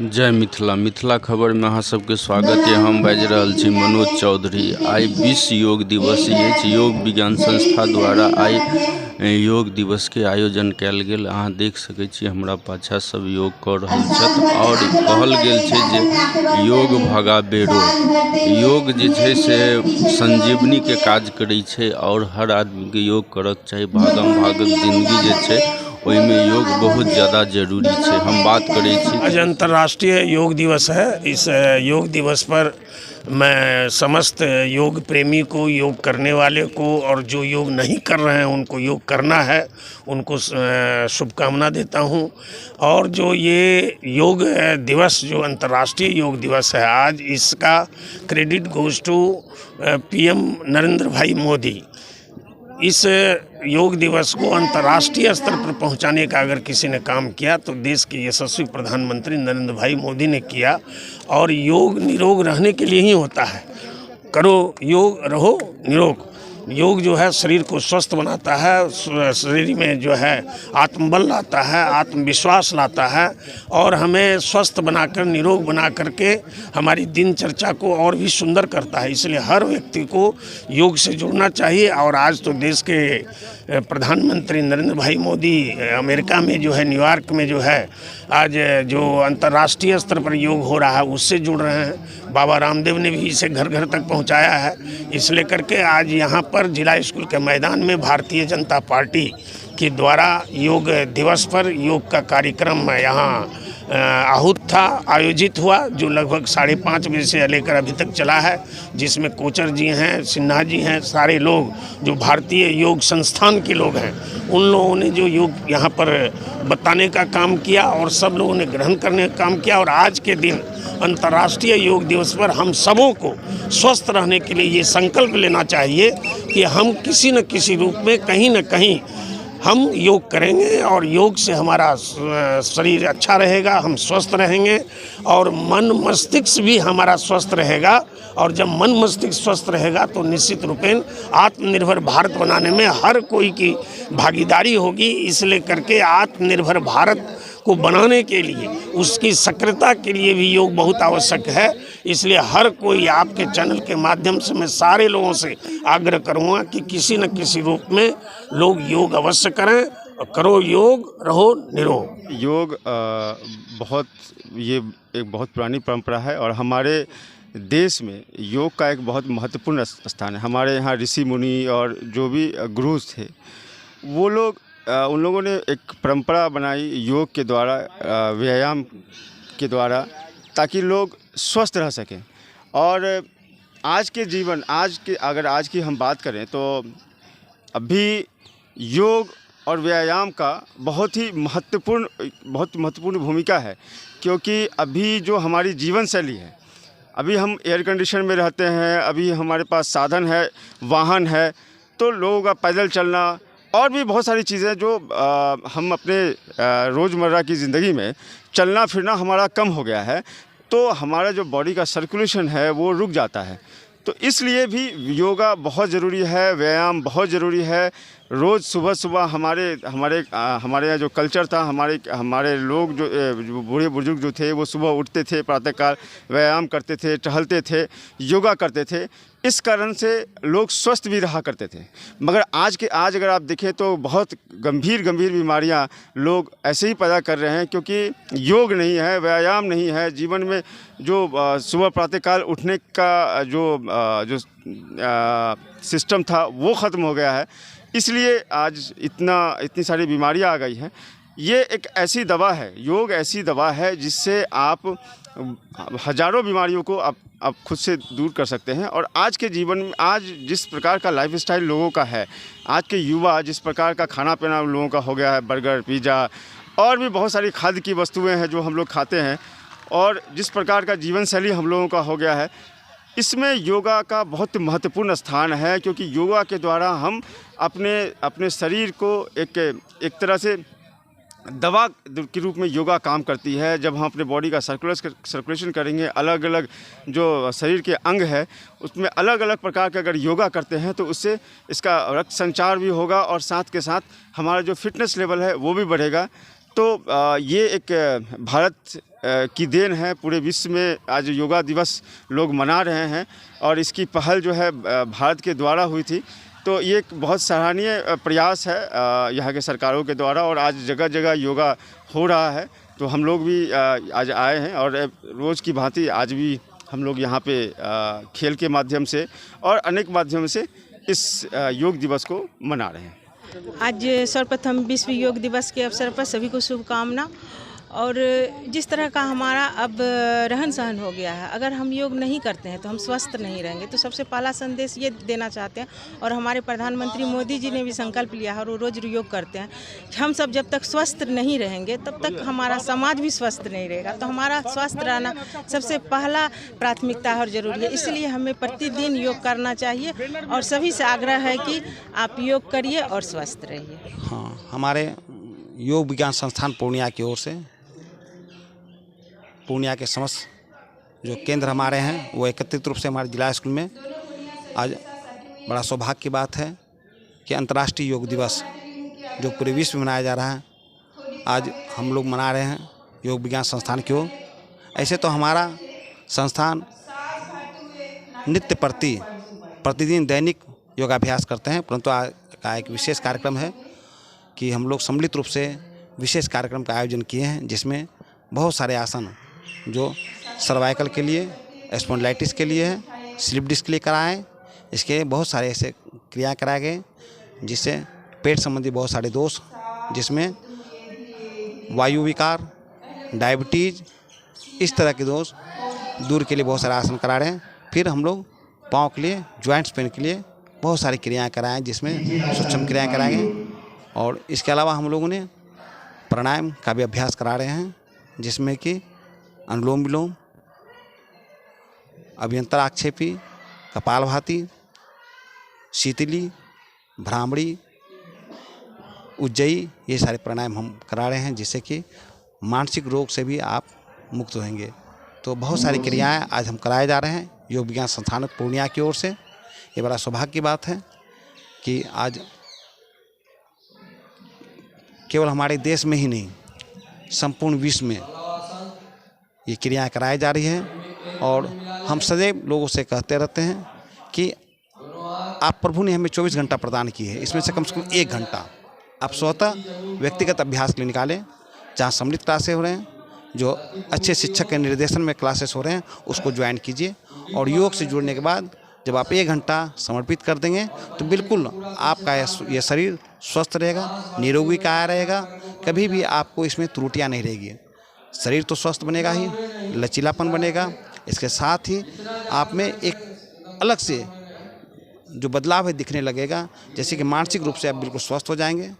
जय मिथिला मिथिला खबर में अहाँ सबके स्वागत है। हम बाजि रहल छी मनोज चौधरी। आई विश्व योग दिवस अछि। योग विज्ञान संस्था द्वारा आई योग दिवस के आयोजन कयल गेल। अहाँ देख सकै छी हमरा पाछा सब योग कऽ रहल छथि और कहल गेल छै जे योग भगाबे रोग। योग जे छै से संजीवनी के काज करै छै और हर आदमी के योग करक चाही। भागम भागक जिंदगी जे छै ओहिमे योग बहुत ज़्यादा जरूरी है। हम बात करें आज अंतर्राष्ट्रीय योग दिवस है। इस योग दिवस पर मैं समस्त योग प्रेमी को, योग करने वाले को और जो योग नहीं कर रहे हैं उनको योग करना है, उनको शुभकामना देता हूं। और जो ये योग दिवस, जो अंतर्राष्ट्रीय योग दिवस है आज, इसका credit goes to PM Narendra bhai Modi. इस योग दिवस को अंतर्राष्ट्रीय स्तर पर पहुंचाने का अगर किसी ने काम किया तो देश के यशस्वी प्रधानमंत्री नरेंद्र भाई मोदी ने किया। और योग निरोग रहने के लिए ही होता है। करो योग, रहो निरोग। योग जो है शरीर को स्वस्थ बनाता है, शरीर में जो है आत्मबल लाता है, आत्मविश्वास लाता है और हमें स्वस्थ बनाकर, निरोग बना करके हमारी दिनचर्या को और भी सुंदर करता है। इसलिए हर व्यक्ति को योग से जुड़ना चाहिए। और आज तो देश के प्रधानमंत्री नरेंद्र भाई मोदी अमेरिका में जो है, न्यूयॉर्क में जो है आज जो अंतर्राष्ट्रीय स्तर पर योग हो रहा है उससे जुड़ रहे हैं। बाबा रामदेव ने भी इसे घर घर तक पहुंचाया है। इस लेकर के आज यहाँ पर जिला स्कूल के मैदान में भारतीय जनता पार्टी के द्वारा योग दिवस पर योग का कार्यक्रम यहाँ आहूत था, आयोजित हुआ, जो लगभग 5:30 बजे से लेकर अभी तक चला है। जिसमें कोचर जी हैं, सिन्हा जी हैं, सारे लोग जो भारतीय योग संस्थान के लोग हैं उन लोगों ने जो योग यहाँ पर बताने का काम किया और सब लोगों ने ग्रहण करने का काम किया। और आज के दिन अंतर्राष्ट्रीय योग दिवस पर हम सबों को स्वस्थ रहने के लिए ये संकल्प लेना चाहिए कि हम किसी न किसी रूप में, कहीं न कहीं हम योग करेंगे और योग से हमारा शरीर अच्छा रहेगा, हम स्वस्थ रहेंगे और मन मस्तिष्क भी हमारा स्वस्थ रहेगा। और जब मन मस्तिष्क स्वस्थ रहेगा तो निश्चित रूपेण आत्मनिर्भर भारत बनाने में हर कोई की भागीदारी होगी। इसलिए करके आत्मनिर्भर भारत को बनाने के लिए, उसकी सक्रियता के लिए भी योग बहुत आवश्यक है। इसलिए हर कोई आपके चैनल के माध्यम से मैं सारे लोगों से आग्रह करूँगा कि किसी न किसी रूप में लोग योग अवश्य करें। करो योग, रहो निरोग। योग ये एक बहुत पुरानी परंपरा है और हमारे देश में योग का एक बहुत महत्वपूर्ण स्थान है। हमारे यहाँ ऋषि मुनि और जो भी गुरुज थे वो लोग, उन लोगों ने एक परंपरा बनाई योग के द्वारा, व्यायाम के द्वारा, ताकि लोग स्वस्थ रह सकें। और आज की हम बात करें तो अभी योग और व्यायाम का बहुत महत्वपूर्ण भूमिका है। क्योंकि अभी जो हमारी जीवन शैली है, अभी हम एयर कंडीशन में रहते हैं, अभी हमारे पास साधन है, वाहन है, तो लोगों का पैदल चलना और भी बहुत सारी चीज़ें जो हम अपने रोज़मर्रा की ज़िंदगी में चलना फिरना हमारा कम हो गया है, तो हमारा जो बॉडी का सर्कुलेशन है वो रुक जाता है। तो इसलिए भी योगा बहुत ज़रूरी है, व्यायाम बहुत ज़रूरी है। रोज़ सुबह हमारे यहाँ जो कल्चर था, हमारे लोग जो बूढ़े बुजुर्ग जो थे वो सुबह उठते थे, प्रातःकाल व्यायाम करते थे, टहलते थे, योगा करते थे। इस कारण से लोग स्वस्थ भी रहा करते थे। मगर आज अगर आप देखें तो बहुत गंभीर बीमारियां लोग ऐसे ही पैदा कर रहे हैं, क्योंकि योग नहीं है, व्यायाम नहीं है। जीवन में जो सुबह प्रातःकाल उठने का जो सिस्टम था वो ख़त्म हो गया है। इसलिए आज इतनी सारी बीमारियां आ गई हैं। ये एक ऐसी दवा है, योग ऐसी दवा है जिससे आप हज़ारों बीमारियों को आप खुद से दूर कर सकते हैं। और आज के जीवन में, आज जिस प्रकार का लाइफस्टाइल लोगों का है, आज के युवा जिस प्रकार का खाना पीना लोगों का हो गया है, बर्गर, पिज़्ज़ा और भी बहुत सारी खाद्य की वस्तुएं हैं जो हम लोग खाते हैं, और जिस प्रकार का जीवन शैली हम लोगों का हो गया है, इसमें योगा का बहुत महत्वपूर्ण स्थान है। क्योंकि योगा के द्वारा हम अपने शरीर को एक तरह से दवा के रूप में योगा काम करती है। जब हम अपने बॉडी का सर्कुलेशन करेंगे, अलग अलग जो शरीर के अंग है उसमें अलग अलग प्रकार के अगर योगा करते हैं तो उससे इसका रक्त संचार भी होगा और साथ के साथ हमारा जो फिटनेस लेवल है वो भी बढ़ेगा। तो ये एक भारत की देन है। पूरे विश्व में आज योगा दिवस लोग मना रहे हैं और इसकी पहल जो है भारत के द्वारा हुई थी। तो ये एक बहुत सराहनीय प्रयास है यहाँ के सरकारों के द्वारा और आज जगह जगह योगा हो रहा है। तो हम लोग भी आज आए हैं और रोज़ की भांति आज भी हम लोग यहाँ पे खेल के माध्यम से और अनेक माध्यम से इस योग दिवस को मना रहे हैं। आज सर्वप्रथम विश्व योग दिवस के अवसर पर सभी को शुभकामना। और जिस तरह का हमारा अब रहन सहन हो गया है, अगर हम योग नहीं करते हैं तो हम स्वस्थ नहीं रहेंगे। तो सबसे पहला संदेश ये देना चाहते हैं और हमारे प्रधानमंत्री मोदी जी ने भी संकल्प लिया है और वो रोज़ योग करते हैं कि हम सब जब तक स्वस्थ नहीं रहेंगे तब तक हमारा समाज भी स्वस्थ नहीं रहेगा। तो हमारा स्वस्थ रहना सबसे पहला प्राथमिकता और ज़रूरी है। इसलिए हमें प्रतिदिन योग करना चाहिए और सभी से आग्रह है कि आप योग करिए और स्वस्थ रहिए। हाँ, हमारे योग विज्ञान संस्थान पूर्णिया की ओर से पूर्णिया के समस्त जो केंद्र हमारे हैं वो एकत्रित रूप से हमारे जिला स्कूल में आज बड़ा सौभाग्य की बात है कि अंतर्राष्ट्रीय योग दिवस जो पूरे विश्व में मनाया जा रहा है, आज हम लोग मना रहे हैं योग विज्ञान संस्थान की ओर। ऐसे तो हमारा संस्थान नित्य प्रतिदिन दैनिक योगाभ्यास करते हैं, परंतु आज का एक विशेष कार्यक्रम है कि हम लोग सम्मिलित रूप से विशेष कार्यक्रम का आयोजन किए हैं, जिसमें बहुत सारे आसन जो सर्वाइकल के लिए, स्पॉन्डिलाइटिस के लिए है, स्लिप डिस्क के लिए कराएँ। इसके बहुत सारे ऐसे क्रिया कराए गए जिससे पेट संबंधी बहुत सारे दोष, जिसमें वायु विकार, डायबिटीज़, इस तरह के दोष दूर के लिए बहुत सारे आसन करा रहे हैं। फिर हम लोग पाँव के लिए, जॉइंट्स पेन के लिए बहुत सारी क्रियाएँ कराएँ, जिसमें सूक्ष्म क्रियाएँ कराएंगे। और इसके अलावा हम लोगों ने प्राणायाम का भी अभ्यास करा रहे हैं, जिसमें कि अनुलोम विलोम, अभ्यंतराक्षेपी, कपालभाति, शीतली, भ्रामरी, उज्जयी, ये सारे प्राणायाम हम करा रहे हैं, जिससे कि मानसिक रोग से भी आप मुक्त होंगे। तो बहुत सारी क्रियाएं आज हम कराए जा रहे हैं योग विज्ञान संस्थान पूर्णिया की ओर से। ये बड़ा सौभाग्य की बात है कि आज केवल हमारे देश में ही नहीं, संपूर्ण विश्व में ये क्रियाएं कराई जा रही हैं। और हम सदैव लोगों से कहते रहते हैं कि आप प्रभु ने हमें 24 घंटा प्रदान किए हैं, इसमें से कम 1 घंटा आप स्वतः व्यक्तिगत अभ्यास के लिए निकालें। जहाँ सम्मिलित क्लासेस हो रहे हैं, जो अच्छे शिक्षक के निर्देशन में क्लासेस हो रहे हैं, उसको ज्वाइन कीजिए। और योग से जुड़ने के बाद जब आप 1 घंटा समर्पित कर देंगे तो बिल्कुल आपका ये शरीर स्वस्थ रहेगा, निरोगी काया रहेगा, कभी भी आपको इसमें त्रुटियां नहीं रहेगी। शरीर तो स्वस्थ बनेगा ही, लचीलापन बनेगा, इसके साथ ही आप में एक अलग से जो बदलाव है दिखने लगेगा, जैसे कि मानसिक रूप से आप बिल्कुल स्वस्थ हो जाएंगे।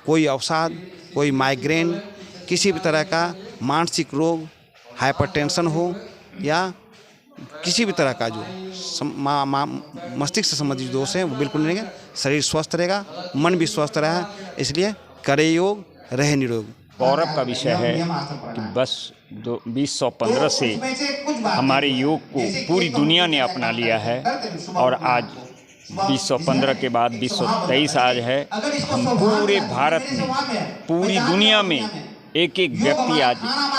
कोई अवसाद, कोई माइग्रेन, किसी भी तरह का मानसिक रोग, हाइपरटेंशन हो या किसी भी तरह का जो मस्तिष्क से संबंधित दोष हैं वो बिल्कुल नहीं रहेंगे। शरीर स्वस्थ रहेगा, मन भी स्वस्थ रहेगा। इसलिए करे योग, रहे निरोग। गौरव का विषय है कि बस 2015 से हमारे योग को पूरी दुनिया ने अपना लिया है और आज 2015 के बाद 2023 आज है। हम पूरे भारत में, पूरी दुनिया में एक एक व्यक्ति आज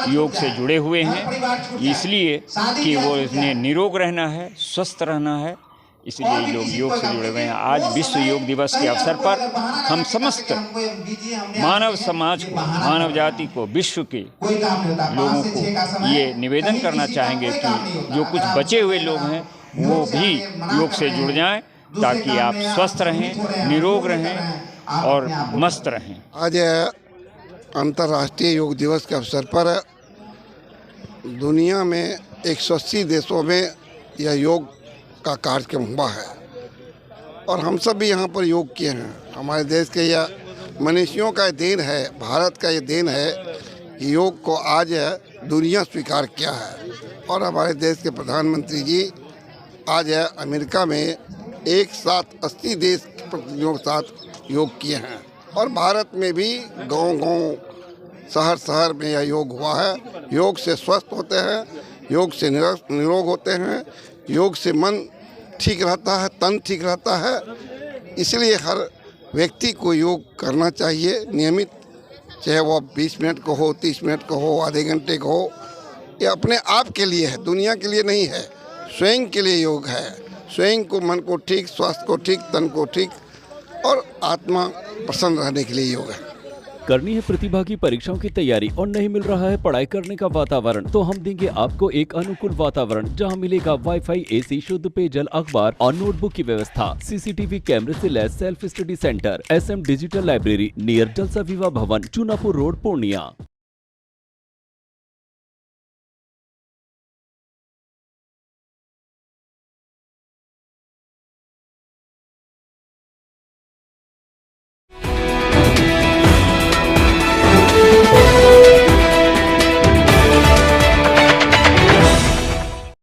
योग से जुड़े हुए हैं, इसलिए कि वो इसने निरोग रहना है, स्वस्थ रहना है, इसलिए लोग योग से जुड़े हुए हैं। आज विश्व योग दिवस के अवसर पर हम समस्त मानव समाज को, मानव जाति को, विश्व के लोगों को ये निवेदन करना चाहेंगे कि जो कुछ बचे हुए लोग हैं वो भी योग से जुड़ जाएं, ताकि आप स्वस्थ रहें, निरोग रहें और मस्त रहें। आज अंतर्राष्ट्रीय योग दिवस के अवसर पर दुनिया में 180 देशों में यह योग का कार्यक्रम हुआ है और हम सब भी यहाँ पर योग किए हैं। हमारे देश के यह मनुष्यों का देन है, भारत का ये देन है कि योग को आज दुनिया स्वीकार किया है। और हमारे देश के प्रधानमंत्री जी आज अमेरिका में एक साथ 80 देश के प्रतिनिधियों के साथ योग किए हैं और भारत में भी गांव-गांव, शहर-शहर में यह योग हुआ है। योग से स्वस्थ होते हैं, योग से निरोग होते हैं, योग से मन ठीक रहता है, तन ठीक रहता है। इसलिए हर व्यक्ति को योग करना चाहिए, नियमित चाहे वो 20 मिनट को हो, 30 मिनट को हो, आधे घंटे को हो। ये अपने आप के लिए है, दुनिया के लिए नहीं है, स्वयं के लिए योग है। स्वयं को, मन को ठीक, स्वास्थ्य को ठीक, तन को ठीक और आत्मा प्रसन्न रहने के लिए योग है। करनी है प्रतिभागी परीक्षाओं की तैयारी और नहीं मिल रहा है पढ़ाई करने का वातावरण, तो हम देंगे आपको एक अनुकूल वातावरण जहां मिलेगा वाईफाई, एसी, शुद्ध पेयजल, अखबार और नोटबुक की व्यवस्था, सीसीटीवी कैमरे से लैस self study centre, SM digital library near Jalsa Vivah भवन, चूनापुर रोड, पूर्णिया।